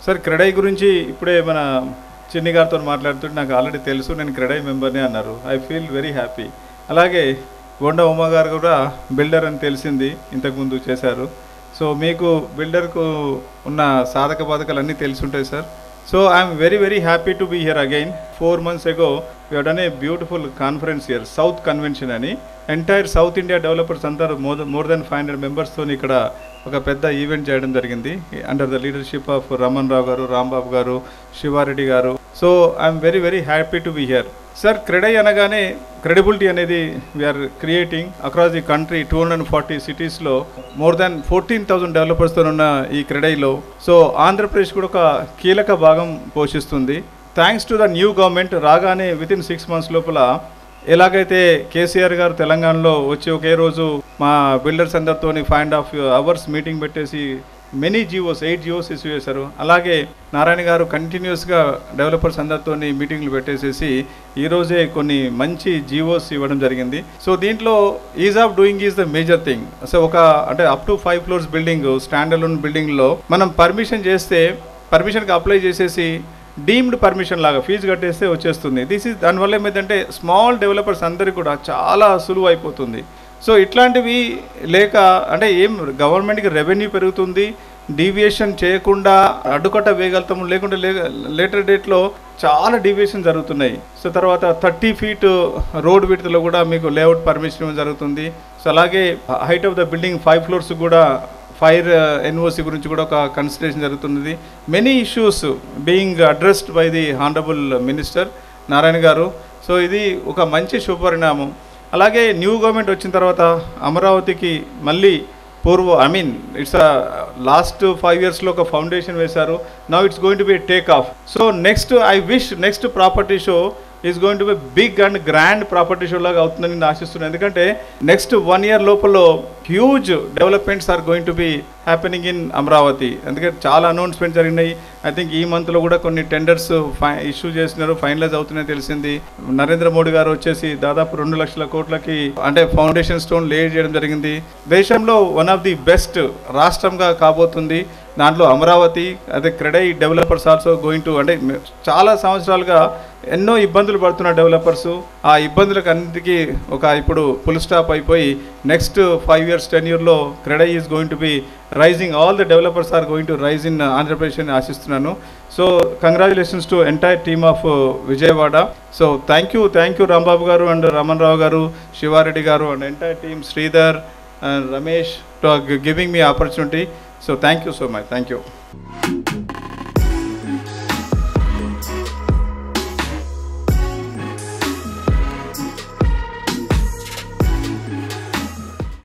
Sir CREDAI గురించి ఇప్పుడే మన చిన్ని గారితో మాట్లాడుతుంటే నాకు ఆల్రెడీ తెలుసు, నేను క్రెడై మెంబర్ని అన్నారు. I feel very happy. అలాగే గొండ ఉమ్మ గారు కూడా బిల్డర్ అని తెలిసింది, ఇంతకుముందు చేశారు. సో మీకు బిల్డర్కు ఉన్న సాధక బాధకాలు అన్నీ తెలిసి ఉంటాయి sir. So I'm very happy to be here again. 4 months ago we have done a beautiful conference here, South Convention అని. ఎంటైర్ సౌత్ ఇండియా డెవలపర్స్ అందరూ మోర్ దెన్ 500 మెంబర్స్తో ఇక్కడ ఒక పెద్ద ఈవెంట్ చేయడం జరిగింది under the leadership of Raman Rao garu, Rambabu garu, Sivareddy garu. So I'm very happy to be here sir. CREDAI అనగానే credibility అనేది we're creating across the country. 240 cities-లో మోర్ దాన్ 14,000 డెవలపర్స్తో ఉన్న ఈ క్రెడైలో సో ఆంధ్రప్రదేశ్ కూడా ఒక కీలక భాగం పోషిస్తుంది. Thanks to the new government రాగానే వితిన్ 6 months లోపల ఎలాగైతే కేసీఆర్ గారు తెలంగాణలో వచ్చి ఒకే రోజు మా బిల్డర్స్ అందరితో 5.5 hours మీటింగ్ పెట్టేసి మెనీ జియోస్ 8 GOs ఇష్యూ చేశారు. అలాగే నారాయణ గారు కంటిన్యూస్గా డెవలపర్స్ అందరితో మీటింగ్లు పెట్టేసేసి ఈరోజే కొన్ని మంచి జియోస్ ఇవ్వడం జరిగింది. సో దీంట్లో is of doing is the major thing. So ఒక అంటే up to 5 floors building, stand alone బిల్డింగ్లో మనం పర్మిషన్ చేస్తే పర్మిషన్కి అప్లై చేసేసి డీమ్డ్ పర్మిషన్ లాగా ఫీజు కట్టేస్తే వచ్చేస్తుంది. దానివల్ల ఏమైందంటే స్మాల్ డెవలపర్స్ అందరికీ కూడా చాలా సులువు అయిపోతుంది. సో ఇట్లాంటివి లేక అంటే ఏం గవర్నమెంట్కి రెవెన్యూ పెరుగుతుంది, డీవియేషన్ చేయకుండా అడ్డుకట్ట వేయగలుగుతాము, లేకుంటే లేటర్ డేట్లో చాలా డీవియేషన్ జరుగుతున్నాయి. సో తర్వాత 30 feet రోడ్ విడ్త్లో కూడా మీకు లేఅవుట్ పర్మిషన్ జరుగుతుంది. సో అలాగే height of the building 5 floors కూడా ఫైర్ ఎన్ఓసి గురించి కూడా ఒక కన్సిడరేషన్ జరుగుతున్నది. Many issues being addressed by the honourable minister Narayana గారు. సో ఇది ఒక మంచి శుభపరిణామం. అలాగే న్యూ గవర్నమెంట్ వచ్చిన తర్వాత అమరావతికి మళ్ళీ ఇట్స్ లాస్ట్ 5 yearsలో ఒక ఫౌండేషన్ వేశారు. Now it's going to be take off. So next property show is going to be big and grand property show లాగా అవుతుందని నేను ఆశిస్తున్నాను. ఎందుకంటే నెక్స్ట్ 1 year లోపల huge developments are going to be happening in Amaravati. ఎందుకంటే చాలా announcement జరిగినాయి. I think ఈ మంత్లో కూడా కొన్ని టెండర్స్ ఇష్యూ చేసినారు, ఫైనలైజ్ అవుతున్నాయని తెలిసింది. నరేంద్ర మోడీ గారు వచ్చేసి దాదాపు 2 లక్షల కోట్లకి అంటే ఫౌండేషన్ స్టోన్ లే చేయడం జరిగింది. దేశంలో వన్ ఆఫ్ ది బెస్ట్ రాష్ట్రంగా కాబోతుంది. దాంట్లో అమరావతి అదే CREDAI developers also going to అంటే చాలా సంవత్సరాలుగా ఎన్నో ఇబ్బందులు పడుతున్న డెవలపర్స్ ఆ ఇబ్బందులకు అన్నిటికీ ఇప్పుడు ఫుల్ స్టాప్ అయిపోయి నెక్స్ట్ 5 years 10 yearలో CREDAI is going to be rising. All the developers are going to rise in Andhra Pradesh అని ఆశిస్తున్నాను. So congratulations to entire team of Vijayawada. So thank you Rambabu garu and Raman Rao garu, Sivareddy garu and entire team, Sridhar and Ramesh, to giving me opportunity. So thank you so much. Thank you.